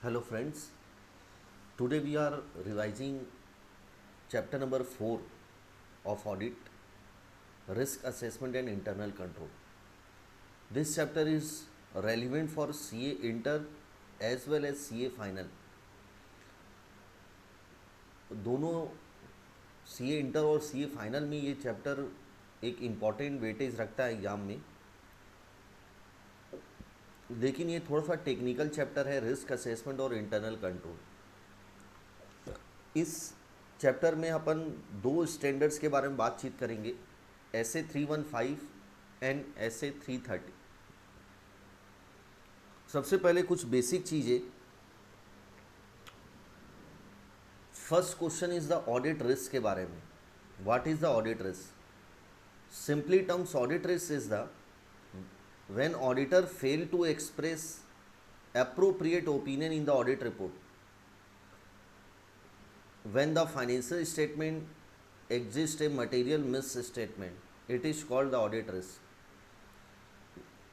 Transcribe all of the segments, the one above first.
Hello friends, today we are revising chapter number 4 of audit, risk assessment and internal control. This chapter is relevant for CA inter as well as CA final. दोनों CA inter और CA final में ये chapter एक important weightage रखता है exam में, लेकिन ये थोड़ा सा टेक्निकल चैप्टर है, रिस्क असेसमेंट और इंटरनल कंट्रोल। इस चैप्टर में अपन दो स्टैंडर्ड्स के बारे में बातचीत करेंगे, SA 315 एंड SA 330। सबसे पहले कुछ बेसिक चीज़ें। First question is the audit risk के बारे में। What is the audit risk? Simply terms, audit risk is the when auditor fail to express appropriate opinion in the audit report, when the financial statement exists a material misstatement, it is called the audit risk।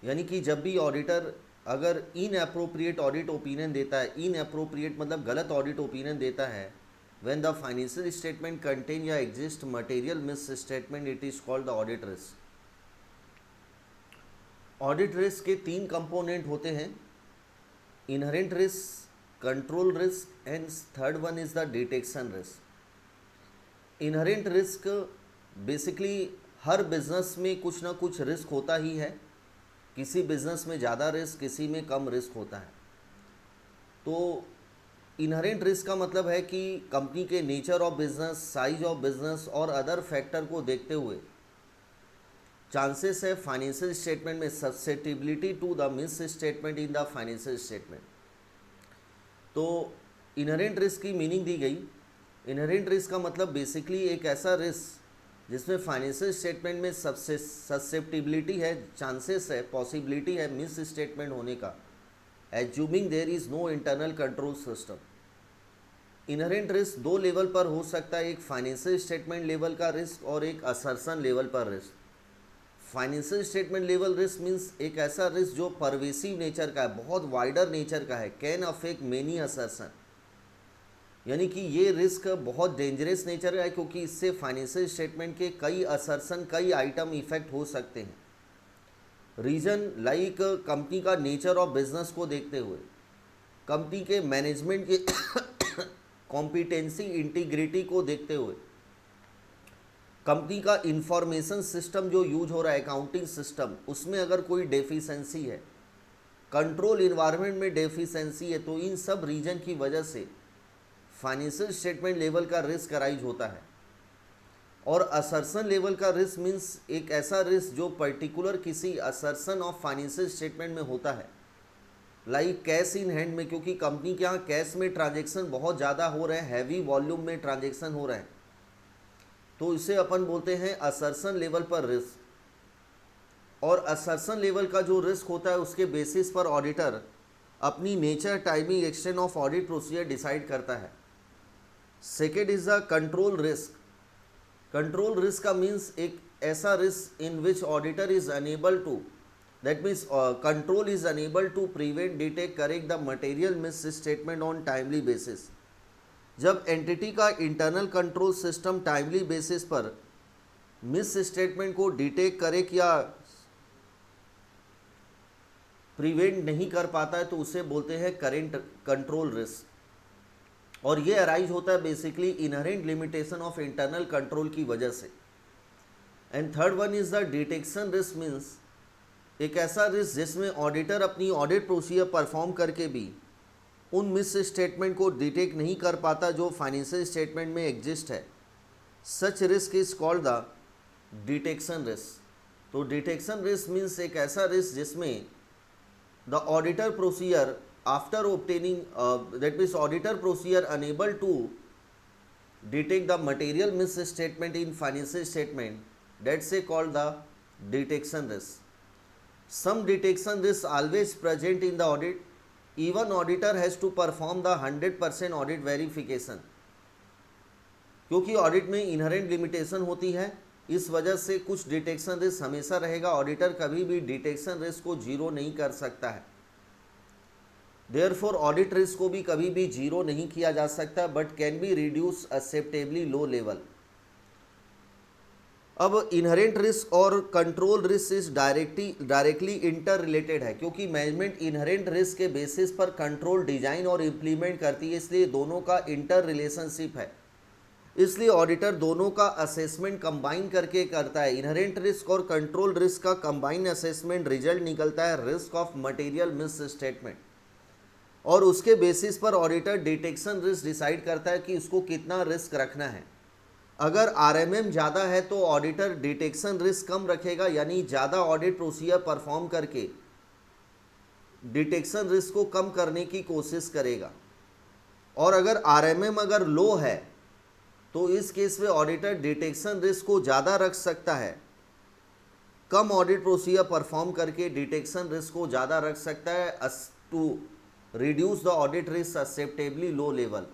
यानी कि जब भी auditor अगर inappropriate audit opinion देता है, inappropriate मतलब गलत audit opinion देता है, when the financial statement contain या exist material misstatement, it is called the audit risk। Audit risk के तीन कंपोनेंट होते हैं, inherent risk, control risk and third one is the detection risk. Inherent risk basically her business में कुछ ना कुछ risk होता ही है, किसी बिजनेस में ज़्यादा रिस्क, किसी में कम रिस्क होता है। तो इनहेरेंट रिस्क का मतलब है कि कंपनी के nature of business, size of business और अदर फैक्टर को देखते हुए चांसेस है फाइनेंशियल स्टेटमेंट में susceptibility to the misstatement in the financial statement. तो इनहेरेंट रिस्क की मीनिंग दी गई। इनहेरेंट रिस्क का मतलब बेसिकली एक ऐसा रिस्क जिसमें फाइनेंशियल स्टेटमेंट में ससेप्टिबिलिटी है, चांसेस है, पॉसिबिलिटी है मिस स्टेटमेंट होने का, assuming there is no internal control system. Inherent risk दो लेवल पर हो सकता है, एक फाइनेंशियल स्टेटमेंट लेवल का रिस्क और एक असर्सन लेवल पर risk. Financial statement level risk means एक ऐसा रिस्क जो परवेसिव नेचर का है, बहुत वाइडर नेचर का है, कैन अफेक्ट मेनी असर्सन। यानी कि ये रिस्क बहुत डेंजरस नेचर का है, क्योंकि इससे फाइनेंशियल स्टेटमेंट के कई असर्सन, कई आइटम इफेक्ट हो सकते हैं। रीजन लाइक कंपनी का नेचर ऑफ बिजनेस को देखते हुए, कंपनी के मैनेजमेंट के कॉम्पिटेंसी, इंटीग्रिटी को देखते हुए, कंपनी का इंफॉर्मेशन सिस्टम जो यूज हो रहा है, अकाउंटिंग सिस्टम, उसमें अगर कोई डेफिशिएंसी है, कंट्रोल इन्वायरमेंट में डेफिशिएंसी है, तो इन सब रीजन की वजह से फाइनेंशियल स्टेटमेंट लेवल का रिस्क अराइज होता है। और असर्सन लेवल का रिस्क मीन्स एक ऐसा रिस्क जो पर्टिकुलर किसी असर्सन ऑफ फाइनेंशियल स्टेटमेंट में होता है, लाइक कैश इन हैंड में, क्योंकि कंपनी के यहाँ कैश में ट्रांजेक्शन बहुत ज़्यादा हो रहे हैं, हैवी वॉल्यूम में ट्रांजेक्शन हो रहे हैं, तो इसे अपन बोलते हैं असर्सन लेवल पर रिस्क। और असर्सन लेवल का जो रिस्क होता है उसके बेसिस पर ऑडिटर अपनी nature, timing, extent of audit procedure decide करता है। Second is the control risk. Control risk का मीन्स एक ऐसा risk in which auditor is unable to, that means control is unable to prevent, detect, correct the material miss statement on timely basis. जब entity का internal control system timely basis पर misstatement को detect, correct या prevent नहीं कर पाता है, तो उसे बोलते हैं करेंट कंट्रोल रिस्क। और ये अराइज होता है basically inherent limitation of internal control की वजह से। And third one is the detection risk, means एक ऐसा रिस्क जिसमें ऑडिटर अपनी ऑडिट प्रोसीजर परफॉर्म करके भी उन मिस स्टेटमेंट को डिटेक्ट नहीं कर पाता जो फाइनेंशियल स्टेटमेंट में एग्जिस्ट है। Such risk is called the detection risk. तो डिटेक्शन रिस्क मीन्स एक ऐसा रिस्क जिसमें the auditor procedure after obtaining, that means auditor procedure unable to detect the material miss statement in financial statement, that's a called the detection risk. Some detection risk always present in the audit, even auditor has to perform the 100% audit verification। क्योंकि audit में inherent limitation होती है, इस वजह से कुछ detection risk हमेशा रहेगा। ऑडिटर कभी भी डिटेक्शन रिस्क को जीरो नहीं कर सकता है। देयरफॉर ऑडिट रिस्क को भी कभी भी जीरो नहीं किया जा सकता, but can be reduce acceptably low level. अब इनहेरेंट रिस्क और control risk is directly inter related है, क्योंकि मैनेजमेंट इनहेरेंट रिस्क के बेसिस पर कंट्रोल डिजाइन और इम्प्लीमेंट करती है, इसलिए दोनों का इंटर रिलेशनशिप है। इसलिए ऑडिटर दोनों का असेसमेंट कंबाइन करके करता है। इनहेरेंट रिस्क और कंट्रोल रिस्क का कंबाइन असेसमेंट रिजल्ट निकलता है risk of material miss statement, और उसके बेसिस पर ऑडिटर डिटेक्शन रिस्क डिसाइड करता है कि उसको कितना रिस्क रखना है। अगर आरएमएम ज़्यादा है तो ऑडिटर डिटेक्शन रिस्क कम रखेगा, यानी ज़्यादा ऑडिट प्रोसीजर परफॉर्म करके डिटेक्शन रिस्क को कम करने की कोशिश करेगा। और अगर आरएमएम अगर लो है तो इस केस में ऑडिटर डिटेक्शन रिस्क को ज़्यादा रख सकता है, कम ऑडिट प्रोसीजर परफॉर्म करके डिटेक्शन रिस्क को ज़्यादा रख सकता है to reduce the audit risk acceptably low level,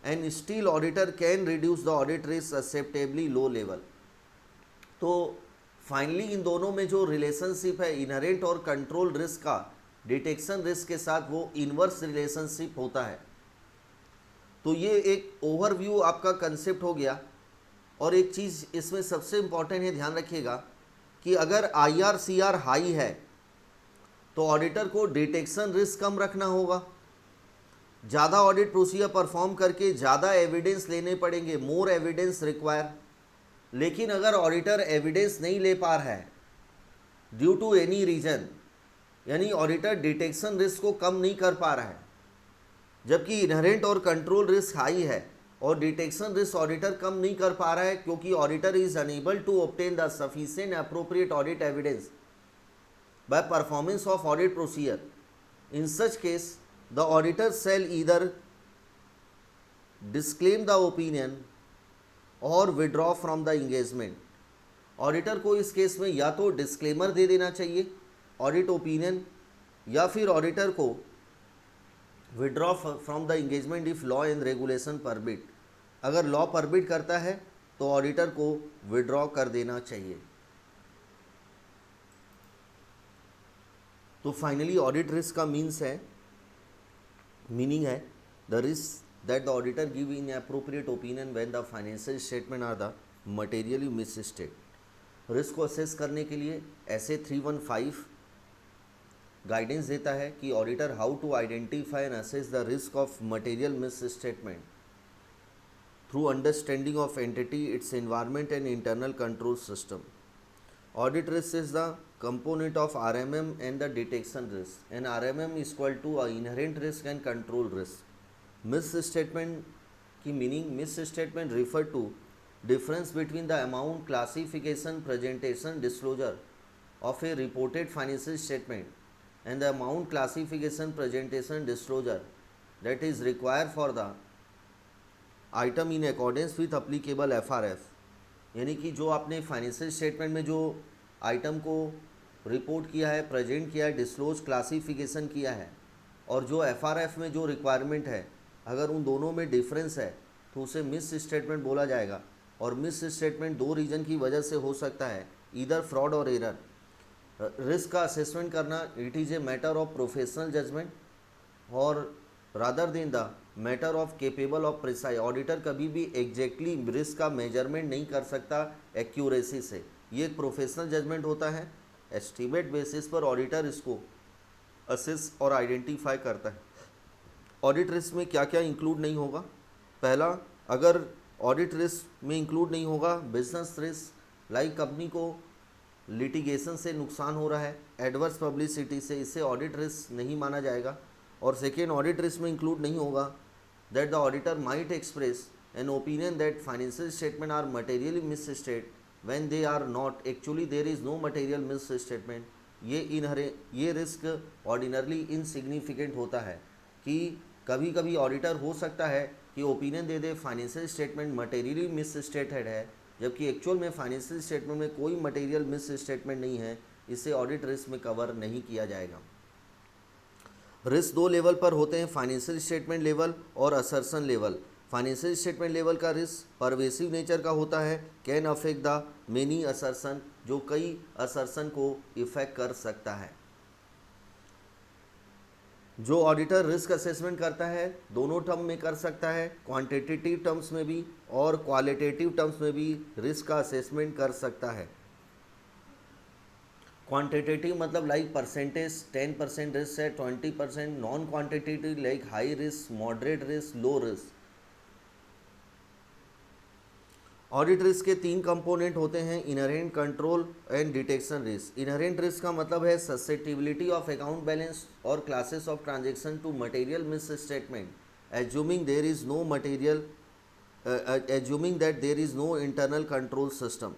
and still auditor can reduce the audit risk acceptably low level. तो फाइनली इन दोनों में जो रिलेशनशिप है इनहेरेंट और कंट्रोल रिस्क का डिटेक्शन रिस्क के साथ, वो इनवर्स रिलेशनशिप होता है। तो ये एक ओवरव्यू आपका कंसेप्ट हो गया। और एक चीज़ इसमें सबसे इम्पॉर्टेंट है, ध्यान रखिएगा कि अगर IRCR हाई है तो ऑडिटर को डिटेक्शन रिस्क कम रखना होगा, ज़्यादा ऑडिट प्रोसीजर परफॉर्म करके ज़्यादा एविडेंस लेने पड़ेंगे, मोर एविडेंस रिक्वायर। लेकिन अगर ऑडिटर एविडेंस नहीं ले पा रहा है ड्यू टू एनी रीजन, यानी ऑडिटर डिटेक्शन रिस्क को कम नहीं कर पा रहा है, जबकि इनहेरेंट और कंट्रोल रिस्क हाई है और डिटेक्शन रिस्क ऑडिटर कम नहीं कर पा रहा है, क्योंकि auditor is unable to obtain the sufficient appropriate audit evidence by performance of audit procedure. In such case the auditor shall either disclaim the opinion और withdraw from the engagement। Auditor को इस case में या तो disclaimer दे देना चाहिए audit opinion, या फिर ऑडिटर को withdraw from the engagement if law and regulation permit. अगर लॉ परमिट करता है तो ऑडिटर को विड्रॉ कर देना चाहिए। तो फाइनली ऑडिट रिस्क का मीनिंग है the risk that the auditor give in appropriate opinion when the financial statement are the materially misstate. Risk को असेस करने के लिए ऐसे 315 गाइडेंस देता है कि auditor how to identify and assess the risk of material miss statement through understanding of entity, its environment and internal control system. Audit risk is the component of RMM and the detection risk, and RMM is equal to a inherent risk and control risk. Misstatement की meaning, misstatement refer to difference between the amount, classification, presentation, disclosure of a reported financial statement and the amount, classification, presentation, disclosure that is required for the item in accordance with applicable FRF। यानी कि जो आपने financial statement में जो item को report किया है, present किया है, डिस्क्लोज क्लासिफिकेशन किया है, और जो एफआरएफ में जो रिक्वायरमेंट है, अगर उन दोनों में डिफरेंस है तो उसे मिस स्टेटमेंट बोला जाएगा। और मिस स्टेटमेंट दो रीज़न की वजह से हो सकता है, ईदर फ्रॉड और एरर। रिस्क का असेसमेंट करना it is a matter of professional judgement और rather than the matter of capable of precise. Auditor कभी भी एग्जैक्टली रिस्क का मेजरमेंट नहीं कर सकता एक्यूरेसी से, ये एक प्रोफेशनल जजमेंट होता है। एस्टीमेट बेसिस पर ऑडिटर इसको असेस और आइडेंटिफाई करता है। ऑडिट रिस्क में क्या क्या इंक्लूड नहीं होगा? पहला, अगर ऑडिट रिस्क में इंक्लूड नहीं होगा बिजनेस रिस्क, लाइक कंपनी को लिटिगेशन से नुकसान हो रहा है, एडवर्स पब्लिसिटी से, इसे ऑडिट रिस्क नहीं माना जाएगा। और सेकेंड, ऑडिट रिस्क में इंक्लूड नहीं होगा that the auditor might express an opinion that financial statement are materially misstate when they are not, actually there is no material misstatement। ये रिस्क ऑर्डिनरली इनसिग्निफिकेंट होता है कि कभी कभी ऑडिटर हो सकता है कि ओपिनियन दे दे फाइनेंशियल स्टेटमेंट मटेरियली मिसस्टेटेड है, जबकि एक्चुअल में फाइनेंशियल स्टेटमेंट में कोई मटेरियल मिसस्टेटमेंट नहीं है, इसे ऑडिट रिस्क में कवर नहीं किया जाएगा। रिस्क दो लेवल पर होते हैं, फाइनेंशियल स्टेटमेंट लेवल और assertion level. Financial statement level का रिस्क परवेसिव नेचर का होता है, can affect the many assertion, जो कई असर्शन को इफेक्ट कर सकता है। जो ऑडिटर रिस्क असेसमेंट करता है दोनों टर्म में कर सकता है, क्वांटिटेटिव टर्म्स में भी और क्वालिटेटिव टर्म्स में भी रिस्क का असेसमेंट कर सकता है। क्वांटिटेटिव मतलब लाइक परसेंटेज 10% रिस्क है, 20%। Non quantitative like high risk, moderate risk, low risk. Audit risk के 3 कंपोनेंट होते हैं, inherent, control and detection risk. Inherent risk का मतलब है ससेप्टिबिलिटी ऑफ अकाउंट बैलेंस और classes of transaction to material miss statement, assuming there is no material assuming that there is no internal control system.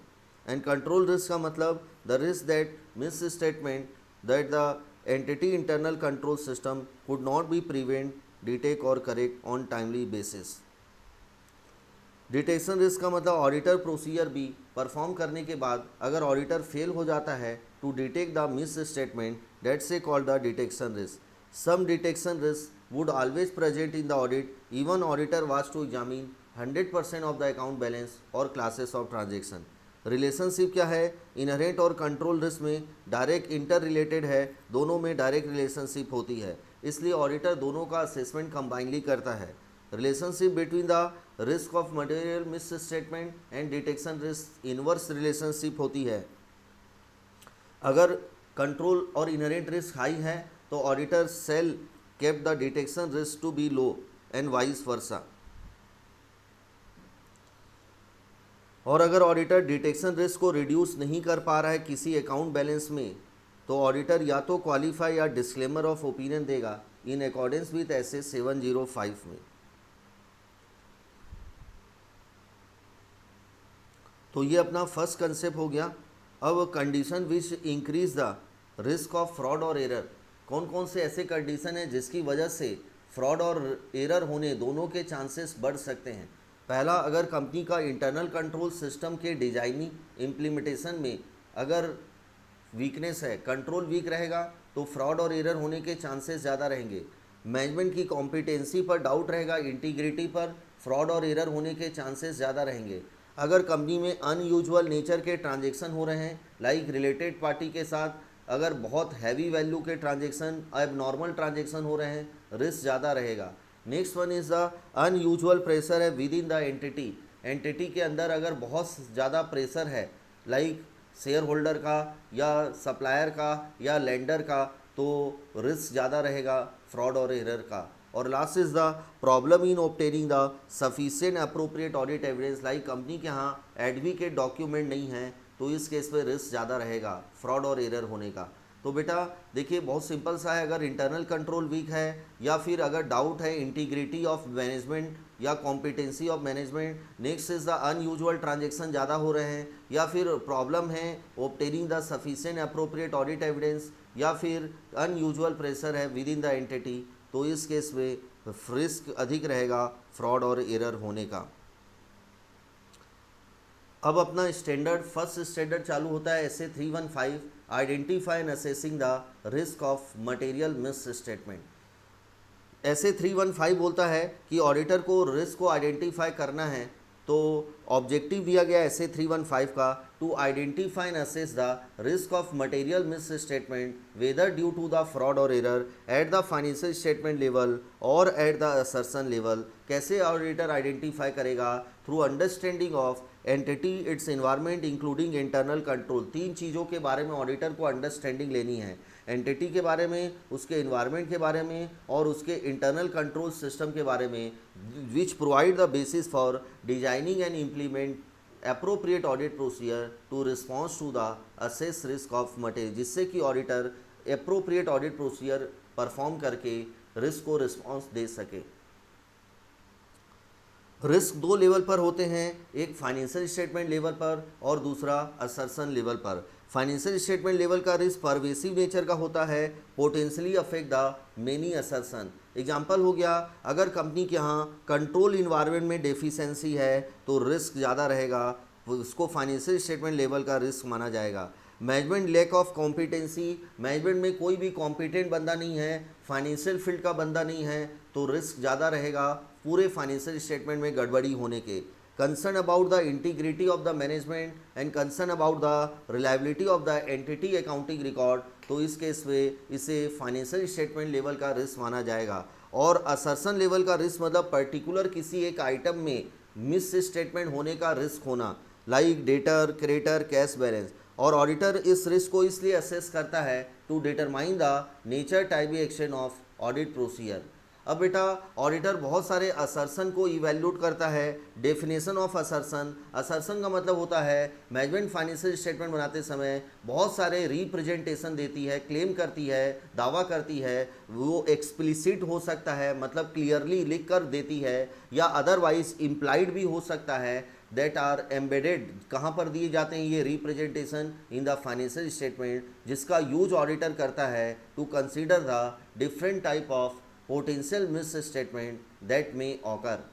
And control risk का मतलब the risk that misstatement that the entity internal control system could not be prevent, detect or correct on timely basis. Detection risk का मतलब auditor procedure भी perform करने के बाद अगर auditor fail हो जाता है to detect the misstatement, that's a called the detection risk. Some detection risk would always present in the audit even auditor was to examine 100% of the account balance और classes of transaction. Relationship क्या है? Inherent और control risk में direct interrelated है, दोनों में direct relationship होती है, इसलिए ऑडिटर दोनों का असेसमेंट कंबाइनली करता है। Relationship between the risk of material miss statement and detection risk inverse relationship होती है। अगर कंट्रोल और इनहेरेंट रिस्क हाई है तो auditor shall keep the detection risk to be low and vice versa. और अगर ऑडिटर डिटेक्शन रिस्क को reduce नहीं कर पा रहा है किसी अकाउंट बैलेंस में तो ऑडिटर या तो क्वालिफाई या डिस्क्लेमर ऑफ ओपिनियन देगा इन अकॉर्डेंस विथ एसए 705 में। तो ये अपना फर्स्ट कंसेप्ट हो गया। अब condition which increase the risk of fraud और एरर। कौन कौन से ऐसे कंडीशन है जिसकी वजह से फ्रॉड और एरर होने दोनों के चांसेस बढ़ सकते हैं। पहला, अगर कंपनी का इंटरनल कंट्रोल सिस्टम के डिजाइनिंग इम्प्लीमेंटेशन में अगर वीकनेस है, कंट्रोल वीक रहेगा तो फ्रॉड और एरर होने के चांसेस ज़्यादा रहेंगे। मैनेजमेंट की कॉम्पिटेंसी पर डाउट रहेगा, इंटीग्रिटी पर फ्रॉड और एरर होने के चांसेस ज़्यादा रहेंगे। अगर कंपनी में अनयूजुअल नेचर के ट्रांजेक्शन हो रहे हैं लाइक रिलेटेड पार्टी के साथ, अगर बहुत हैवी वैल्यू के ट्रांजेक्शन, अब नॉर्मल ट्रांजेक्शन हो रहे हैं, रिस्क ज़्यादा रहेगा। Next one is the unusual pressure है within the entity. Entity के अंदर अगर बहुत ज़्यादा प्रेशर है लाइक शेयर होल्डर का या सप्लायर का या लेंडर का, तो रिस्क ज़्यादा रहेगा फ्रॉड और एरर का। और last is the problem in obtaining the sufficient appropriate audit evidence, like company के यहाँ एडवोकेट डॉक्यूमेंट नहीं है तो इस केस पे रिस्क ज़्यादा रहेगा फ्रॉड और एरर होने का। तो बेटा देखिए बहुत सिंपल सा है, अगर इंटरनल कंट्रोल वीक है या फिर अगर डाउट है इंटीग्रिटी ऑफ मैनेजमेंट या competency of management, next is the unusual transaction ज़्यादा हो रहे हैं, या फिर प्रॉब्लम है obtaining the sufficient appropriate audit evidence, या फिर अनयूजुअल प्रेशर है विद इन द एंटिटी, तो इस केस में रिस्क अधिक रहेगा फ्रॉड और एरर होने का। अब अपना स्टैंडर्ड फर्स्ट स्टैंडर्ड चालू होता है SA 315, identify and assessing the risk of material miss statement. SA 315 बोलता है कि ऑडिटर को रिस्क को आइडेंटिफाई करना है, तो ऑब्जेक्टिव दिया गया एसए 315 का to identify and assess the risk of material miss statement whether due to the fraud और error at the financial statement level और एट द असर्शन लेवल। कैसे ऑडिटर आइडेंटिफाई करेगा? Through understanding of entity, its environment including internal control. 3 चीज़ों के बारे में auditor को understanding लेनी है, एंटिटी के बारे में, उसके इन्वायरमेंट के बारे में और उसके इंटरनल कंट्रोल सिस्टम के बारे में, which provide the basis for designing and implement appropriate audit procedure to response to the assess risk of material, जिससे कि auditor appropriate audit procedure perform करके रिस्क को रिस्पॉन्स दे सके। रिस्क 2 लेवल पर होते हैं, एक फाइनेंशियल स्टेटमेंट लेवल पर और दूसरा असर्शन लेवल पर। फाइनेंशियल स्टेटमेंट लेवल का रिस्क परवेसिव नेचर का होता है, potentially affect the many assertion. Example हो गया, अगर कंपनी के यहाँ कंट्रोल इन्वायरमेंट में डेफिशिएंसी है तो रिस्क ज़्यादा रहेगा, उसको फाइनेंशियल स्टेटमेंट लेवल का रिस्क माना जाएगा। Management lack of competency, management में कोई भी कॉम्पिटेंट बंदा नहीं है, फाइनेंशियल फील्ड का बंदा नहीं है, तो रिस्क ज़्यादा रहेगा पूरे फाइनेंशियल स्टेटमेंट में गड़बड़ी होने के। concern about the integrity of the management and concern about the reliability of the entity accounting record, तो इस केस में इसे फाइनेंशियल स्टेटमेंट लेवल का रिस्क माना जाएगा। और असर्सन लेवल का रिस्क मतलब पर्टिकुलर किसी एक आइटम में मिस स्टेटमेंट होने का रिस्क होना, like debtor, creditor, cash balance. और ऑडिटर इस रिस्क को इसलिए असेस करता है to determine the nature, type, action of audit procedure. अब बेटा ऑडिटर बहुत सारे असर्सन को इवैल्यूएट करता है। डेफिनेशन ऑफ असर्सन, असर्सन का मतलब होता है मैनेजमेंट फाइनेंशियल स्टेटमेंट बनाते समय बहुत सारे रिप्रेजेंटेशन देती है, क्लेम करती है, दावा करती है। वो एक्सप्लिसिट हो सकता है, मतलब क्लियरली लिख कर देती है, या अदरवाइज इम्प्लाइड भी हो सकता है, दैट आर एम्बेडेड। कहाँ पर दिए जाते हैं ये representation? In the financial statement, जिसका यूज ऑडिटर करता है to consider the different type of potential misstatement that में ऑकर।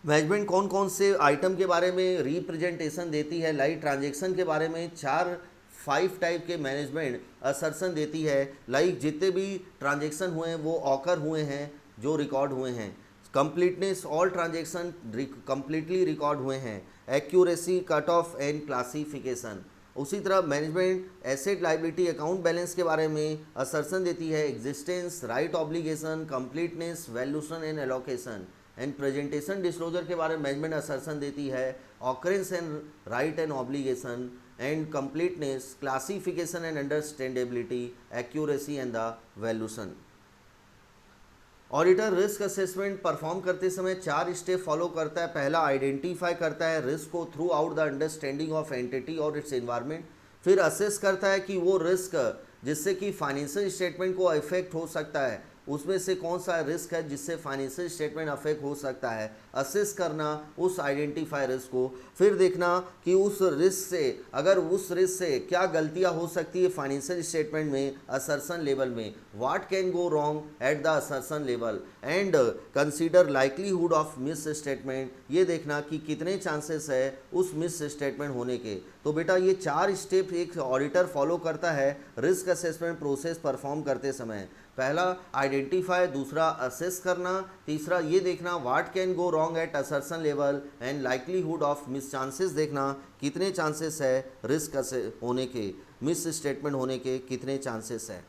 मैनेजमेंट कौन कौन से आइटम के बारे में रिप्रेजेंटेशन देती है? लाइक ट्रांजैक्शन के बारे में 5 टाइप के मैनेजमेंट असर्सन देती है। लाइक जितने भी ट्रांजैक्शन हुए हैं वो ऑकर हुए हैं, जो रिकॉर्ड हुए हैं। Completeness, all transaction completely record हुए हैं। Accuracy, cut off and classification. उसी तरह management asset liability account balance के बारे में असर्सन देती है। Existence, right obligation, completeness, valuation and allocation. And presentation disclosure के बारे में मैनेजमेंट असर्सन देती है। Occurrence and right and obligation and completeness, classification and understandability, accuracy and the valuation. Auditor risk assessment perform करते समय 4 step follow करता है। पहला, आइडेंटिफाई करता है रिस्क को through out the understanding of entity और इट्स एनवायरनमेंट। फिर असेस करता है कि वो रिस्क जिससे कि फाइनेंशियल स्टेटमेंट को इफेक्ट हो सकता है, उसमें से कौन सा रिस्क है जिससे फाइनेंशियल स्टेटमेंट अफेक्ट हो सकता है। असेस करना उस आइडेंटिफाई रिस्क को, फिर देखना कि उस रिस्क से, अगर उस रिस्क से क्या गलतियां हो सकती है फाइनेंशियल स्टेटमेंट में असर्सन लेवल में, what can go wrong at the assertion level, and consider likelihood of miss statement. ये देखना कि कितने चांसेस है उस मिस स्टेटमेंट होने के। तो बेटा ये 4 स्टेप एक ऑडिटर फॉलो करता है रिस्क असेसमेंट प्रोसेस परफॉर्म करते समय। पहला आइडेंटिफाई, दूसरा असेस करना, तीसरा ये देखना what can go wrong at assertion level, and likelihood of miss, chances देखना कितने चांसेस है रिस्क होने के, मिस स्टेटमेंट होने के कितने चांसेस है।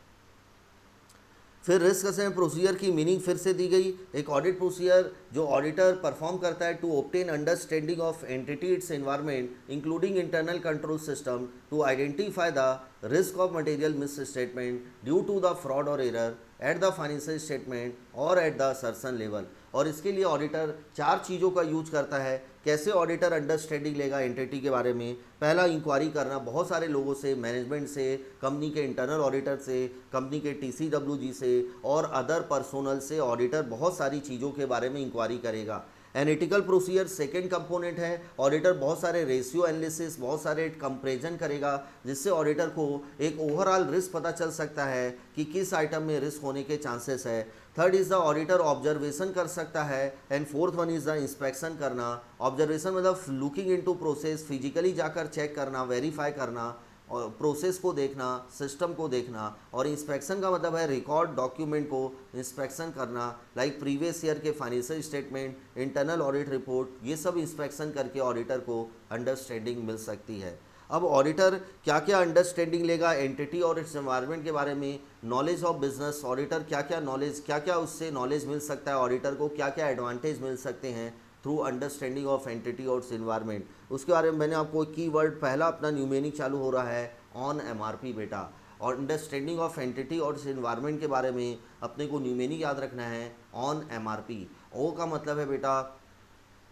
फिर रिस्क असेसमेंट प्रोसीजर की मीनिंग फिर से दी गई। एक ऑडिट प्रोसीजर जो ऑडिटर परफॉर्म करता है to obtain understanding of entity, its environment including internal control system, to identify the risk of material miss statement due to the fraud और error at the financial statement और at the assertion level. और इसके लिए auditor 4 चीज़ों का use करता है। कैसे ऑडिटर अंडरस्टैंडिंग लेगा एंटिटी के बारे में? पहला, इंक्वायरी करना बहुत सारे लोगों से, मैनेजमेंट से, कंपनी के इंटरनल ऑडिटर से, कंपनी के TCWG से और अदर पर्सोनल से ऑडिटर बहुत सारी चीज़ों के बारे में इंक्वायरी करेगा। एनालिटिकल प्रोसीजर सेकेंड कंपोनेंट है। ऑडिटर बहुत सारे रेशियो एनालिसिस, बहुत सारे कंपैरिजन करेगा, जिससे ऑडिटर को एक ओवरऑल रिस्क पता चल सकता है कि किस आइटम में रिस्क होने के चांसेस है। Third is the auditor observation कर सकता है। And fourth one is the inspection करना। ऑब्जर्वेशन मतलब लुकिंग इनटू प्रोसेस, फिजिकली जाकर चेक करना, वेरीफाई करना और प्रोसेस को देखना, सिस्टम को देखना। और इंस्पेक्शन का मतलब है रिकॉर्ड डॉक्यूमेंट को इंस्पेक्शन करना, लाइक प्रीवियस ईयर के financial statement, internal audit report, ये सब इंस्पेक्शन करके ऑडिटर को अंडरस्टैंडिंग मिल सकती है। अब ऑडिटर क्या क्या अंडरस्टैंडिंग लेगा एंटिटी और इट्स एनवायरनमेंट के बारे में? नॉलेज ऑफ बिजनेस, ऑडिटर क्या क्या नॉलेज, क्या क्या उससे नॉलेज मिल सकता है, ऑडिटर को क्या क्या एडवांटेज मिल सकते हैं थ्रू अंडरस्टैंडिंग ऑफ एंटिटी और इट्स एनवायरनमेंट। उसके बारे में मैंने आपको कीवर्ड, पहला अपना न्यूमेरिक चालू हो रहा है ऑन MRP बेटा। और अंडरस्टैंडिंग ऑफ एंटिटी और इट्स एनवायरनमेंट के बारे में अपने को न्यूमेरिक याद रखना है ऑन MRP। ओ का मतलब है बेटा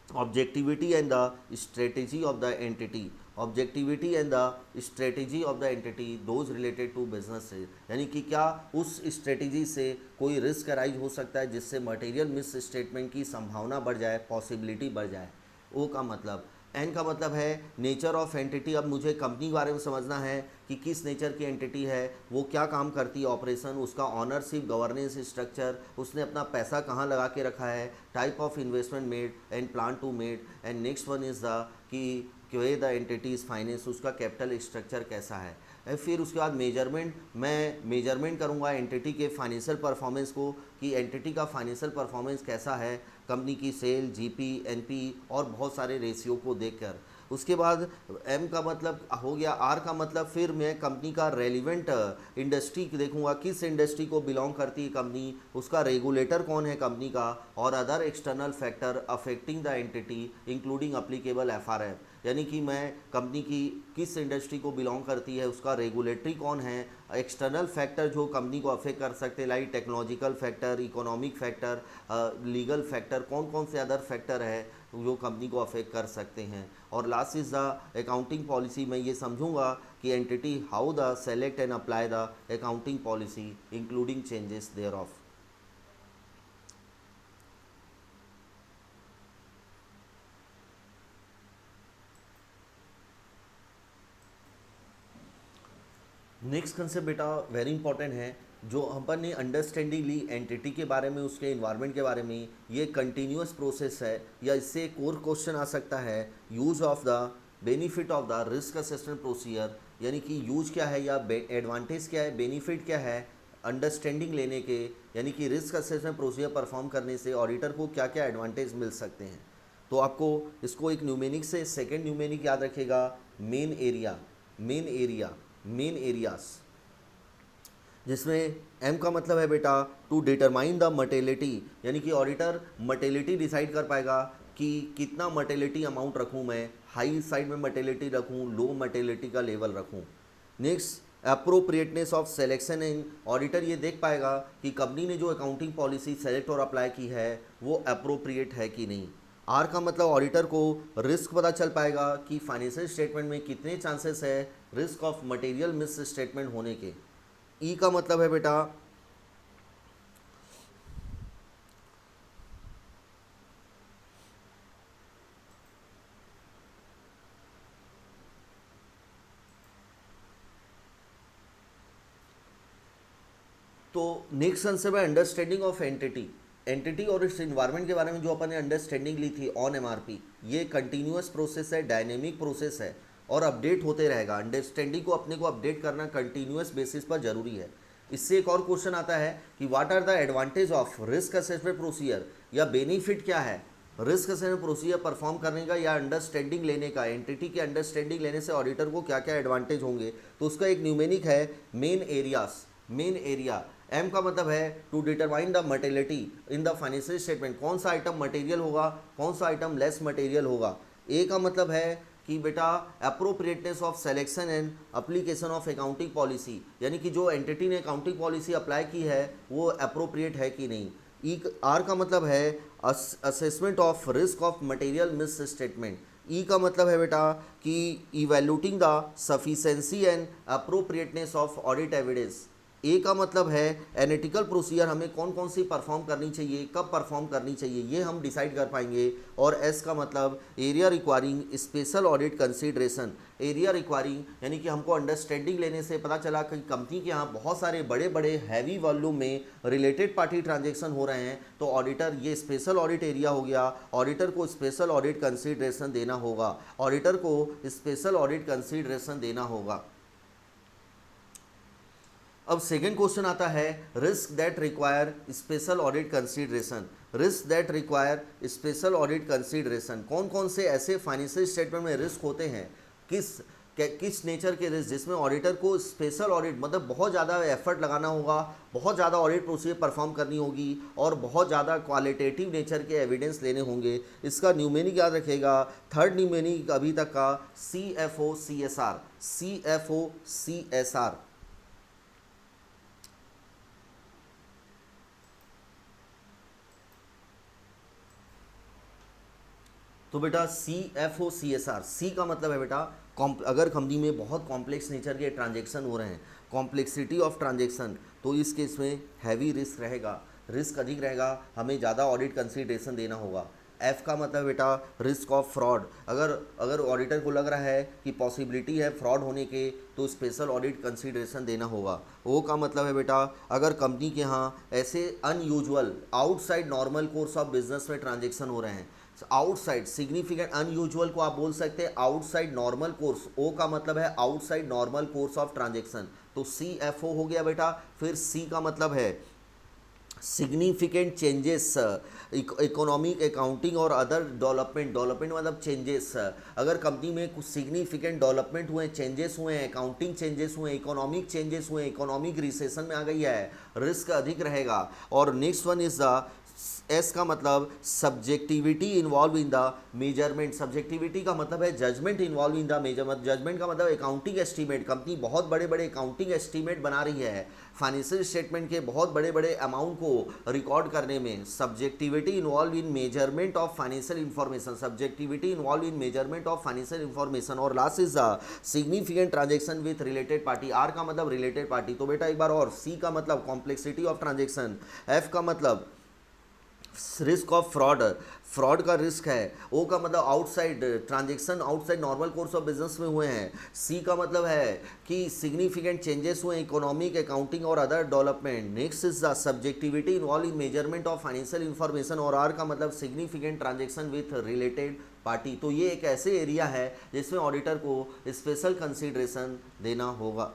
objectivity and the strategy of the entity, objectivity and the strategy of the entity those related to business से, यानी कि क्या उस स्ट्रेटेजी से कोई रिस्क अराइज हो सकता है जिससे मटेरियल मिस स्टेटमेंट की संभावना बढ़ जाए, पॉसिबिलिटी बढ़ जाए। ओ का मतलब, एन का मतलब है नेचर ऑफ एंटिटी। अब मुझे कंपनी के बारे में समझना है कि किस नेचर की एंटिटी है, वो क्या काम करती है, ऑपरेशन, उसका ऑनरशिप, गवर्नेंस स्ट्रक्चर, उसने अपना पैसा कहाँ लगा के रखा है, type of investment made and plan to made. And next one is the कि वे द एंटिटीज़ फाइनेंस, उसका कैपिटल स्ट्रक्चर कैसा है। फिर उसके बाद मेजरमेंट, मैं मेजरमेंट करूँगा एंटिटी के फाइनेंशियल परफॉर्मेंस को कि एंटिटी का फाइनेंशियल परफॉर्मेंस कैसा है, कंपनी की सेल, जीपी, एनपी और बहुत सारे रेशियो को देखकर। उसके बाद एम का मतलब हो गया, आर का मतलब फिर मैं कंपनी का रेलिवेंट इंडस्ट्री देखूंगा, किस इंडस्ट्री को बिलोंग करती है कंपनी, उसका रेगुलेटर कौन है कंपनी का, और other external factor affecting the entity including applicable FRF, यानी कि मैं कंपनी की किस इंडस्ट्री को बिलोंग करती है, उसका रेगुलेटरी कौन है, एक्सटर्नल फैक्टर जो कंपनी को अफेक्ट कर सकते हैं like technological factor, economic factor, legal factor, कौन कौन से अदर फैक्टर है जो कंपनी को अफेक्ट कर सकते हैं। और last is the accounting policy, मैं ये समझूंगा कि entity how the select and apply the accounting policy including changes thereof. Next concept बेटा वेरी इंपॉर्टेंट है, जो अपन ने अंडरस्टैंडिंग ली एंटिटी के बारे में, उसके इन्वायरमेंट के बारे में, ये कंटिन्यूअस प्रोसेस है, या इससे एक और क्वेश्चन आ सकता है, use of the benefit of the risk assessment procedure, यानी कि यूज क्या है या एडवांटेज क्या है, बेनिफिट क्या है अंडरस्टैंडिंग लेने के, यानी कि रिस्क असेसमेंट प्रोसीजर परफॉर्म करने से ऑडिटर को क्या क्या एडवांटेज मिल सकते हैं। तो आपको इसको एक न्यूमेनिक से सेकेंड न्यूमेनिक याद रखेगा, main area, main area, main areas, जिसमें एम का मतलब है बेटा टू डिटरमाइन द मटेलिटी, यानी कि ऑडिटर मटेलिटी डिसाइड कर पाएगा कि कितना मटेलिटी अमाउंट रखूं मैं, हाई साइड में मटेलिटी रखूं, लो मटेलिटी का लेवल रखूं। Next appropriateness of selection in, auditor ये देख पाएगा कि कंपनी ने जो अकाउंटिंग पॉलिसी सेलेक्ट और अप्लाई की है वो अप्रोप्रिएट है कि नहीं। आर का मतलब ऑडिटर को रिस्क पता चल पाएगा कि फाइनेंशियल स्टेटमेंट में कितने चांसेस है risk of material miss statement होने के। ई का मतलब है बेटा तो नेक्स्ट कंसेप्ट है अंडरस्टैंडिंग ऑफ एंटिटी, एंटिटी और इस इन्वायरमेंट के बारे में जो अपन ने अंडरस्टैंडिंग ली थी ऑन एमआरपी, ये कंटिन्यूअस प्रोसेस है, डायनेमिक प्रोसेस है और अपडेट होते रहेगा। अंडरस्टैंडिंग को अपने को अपडेट करना कंटिन्यूअस बेसिस पर जरूरी है। इससे एक और क्वेश्चन आता है कि what are the advantage of risk assessment procedure, या बेनिफिट क्या है रिस्क असेसमेंट प्रोसीजर परफॉर्म करने का या अंडरस्टैंडिंग लेने का, एंटिटी की अंडरस्टैंडिंग लेने से ऑडिटर को क्या क्या एडवांटेज होंगे। तो उसका एक न्यूमेनिक है main areas, main area. M का मतलब है to determine the materiality in the financial statement, कौन सा आइटम मटेरियल होगा, कौन सा आइटम लेस मटेरियल होगा। ए का मतलब है कि बेटा appropriateness of selection and application of accounting policy, यानी कि जो एंटिटी ने अकाउंटिंग पॉलिसी अप्लाई की है वो अप्रोप्रिएट है कि नहीं। ई आर का मतलब है assessment of risk of material miss स्टेटमेंट। ई का मतलब है बेटा कि evaluating the sufficiency and appropriateness of audit evidence. A का मतलब है एनालिटिकल प्रोसीजर हमें कौन कौन सी परफॉर्म करनी चाहिए, कब परफॉर्म करनी चाहिए, ये हम डिसाइड कर पाएंगे। और एस का मतलब area requiring special audit consideration, area requiring यानी कि हमको अंडरस्टैंडिंग लेने से पता चला कि कंपनी के यहाँ बहुत सारे बड़े बड़े हैवी वॉल्यूम में रिलेटेड पार्टी ट्रांजेक्शन हो रहे हैं, तो ऑडिटर ये स्पेशल ऑडिट एरिया हो गया, ऑडिटर को स्पेशल ऑडिट कंसीडरेशन देना होगा, ऑडिटर को स्पेशल ऑडिट कंसीडरेशन देना होगा। अब सेकेंड क्वेश्चन आता है risk that require special audit consideration, risk that require special audit consideration, कौन कौन से ऐसे फाइनेंशियल स्टेटमेंट में रिस्क होते हैं, किस नेचर के रिस्क जिसमें ऑडिटर को स्पेशल ऑडिट मतलब बहुत ज़्यादा एफर्ट लगाना होगा, बहुत ज़्यादा ऑडिट प्रोसीजर परफॉर्म करनी होगी और बहुत ज़्यादा क्वालिटेटिव नेचर के एविडेंस लेने होंगे। इसका न्यूमेनिक याद रखेगा, थर्ड न्यूमेनिक अभी तक का CFO CSR, CFO CSR। तो बेटा CFO CSR, सी का मतलब है बेटा अगर कंपनी में बहुत कॉम्प्लेक्स नेचर के ट्रांजेक्शन हो रहे हैं, कॉम्प्लेक्सिटी ऑफ ट्रांजेक्शन, तो इस केस में हैवी रिस्क रहेगा, रिस्क अधिक रहेगा, हमें ज़्यादा ऑडिट कंसीडरेशन देना होगा। एफ का मतलब बेटा रिस्क ऑफ फ्रॉड, अगर ऑडिटर को लग रहा है कि पॉसिबिलिटी है फ्रॉड होने के तो स्पेशल ऑडिट कंसीडरेशन देना होगा। ओ का मतलब है बेटा अगर कंपनी के यहाँ ऐसे unusual outside normal course of business में ट्रांजेक्शन हो रहे हैं, आउटसाइड सिग्निफिकेंट अनयूजुअल को आप बोल सकते हैं आउटसाइड नॉर्मल कोर्स, ओ का मतलब है outside normal course of transaction, तो सी एफ ओ हो गया बेटा। फिर सी का मतलब है सिग्निफिकेंट चेंजेस इकोनॉमिक अकाउंटिंग और अदर डेवलपमेंट, डेवलपमेंट मतलब चेंजेस, अगर कंपनी में कुछ सिग्निफिकेंट डेवलपमेंट हुए, चेंजेस हुए हैं, अकाउंटिंग चेंजेस हुए, इकोनॉमिक चेंजेस हुए, इकोनॉमिक रिसेशन में आ गई है, रिस्क अधिक रहेगा। और next one is the S का मतलब subjectivity involve in the measurement, subjectivity का मतलब है judgment involve in the measurement, judgment का मतलब अकाउंटिंग एस्टीमेट, कंपनी बहुत बड़े बड़े अकाउंटिंग एस्टीमेट बना रही है फाइनेंशियल स्टेटमेंट के बहुत बड़े बड़े अमाउंट को रिकॉर्ड करने में। Subjectivity involve in measurement of financial information, subjectivity involve in measurement of financial information. और last is the significant transaction with related party, R का मतलब रिलेटेड पार्टी। तो बेटा एक बार और, सी का मतलब कॉम्प्लेक्सिटी ऑफ ट्रांजेक्शन, एफ का मतलब रिस्क ऑफ फ्रॉड, फ्रॉड का रिस्क है, ओ का मतलब outside transaction outside normal course of business में हुए हैं, सी का मतलब है कि सिग्निफिकेंट चेंजेस हुए इकोनॉमिक अकाउंटिंग और other development. Next is the subjectivity involve in measurement of financial information, और आर का मतलब significant transaction with related party. तो ये एक ऐसे एरिया है जिसमें ऑडिटर को स्पेशल कंसिडरेशन देना होगा।